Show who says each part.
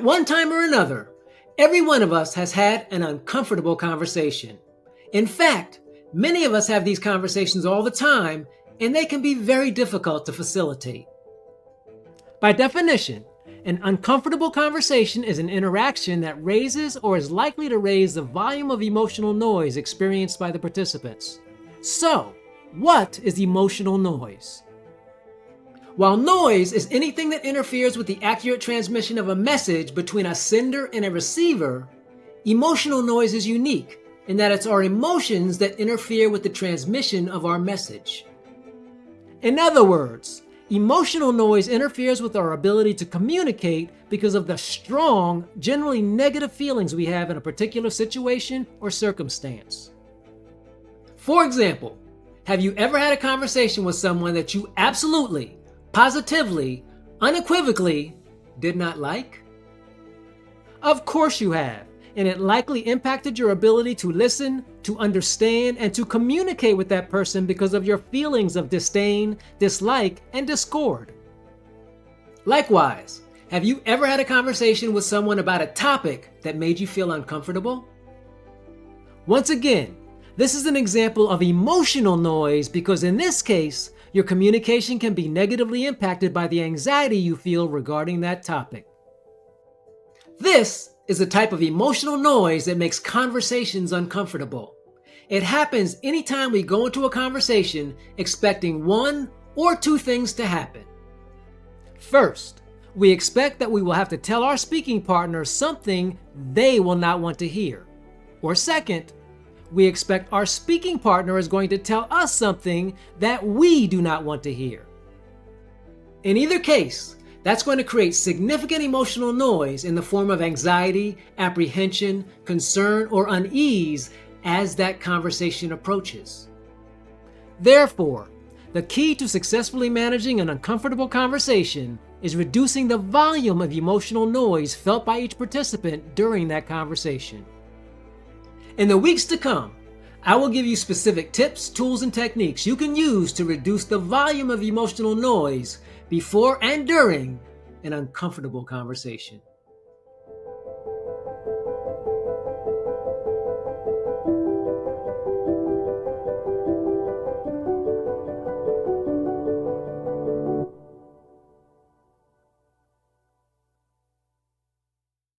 Speaker 1: At one time or another, every one of us has had an uncomfortable conversation. In fact, many of us have these conversations all the time, and they can be very difficult to facilitate. By definition, an uncomfortable conversation is an interaction that raises or is likely to raise the volume of emotional noise experienced by the participants. So, what is emotional noise? While noise is anything that interferes with the accurate transmission of a message between a sender and a receiver, emotional noise is unique in that it's our emotions that interfere with the transmission of our message. In other words, emotional noise interferes with our ability to communicate because of the strong, generally negative feelings we have in a particular situation or circumstance. For example, have you ever had a conversation with someone that you absolutely, positively, unequivocally did not like? Of course you have, and it likely impacted your ability to listen, to understand, and to communicate with that person because of your feelings of disdain, dislike, and discord. Likewise, have you ever had a conversation with someone about a topic that made you feel uncomfortable? Once again, this is an example of emotional noise because in this case, your communication can be negatively impacted by the anxiety you feel regarding that topic. This is a type of emotional noise that makes conversations uncomfortable. It happens anytime we go into a conversation expecting one or two things to happen. First, we expect that we will have to tell our speaking partner something they will not want to hear. Or second, we expect our speaking partner is going to tell us something that we do not want to hear. In either case, that's going to create significant emotional noise in the form of anxiety, apprehension, concern, or unease as that conversation approaches. Therefore, the key to successfully managing an uncomfortable conversation is reducing the volume of emotional noise felt by each participant during that conversation. In the weeks to come, I will give you specific tips, tools, and techniques you can use to reduce the volume of emotional noise before and during an uncomfortable conversation.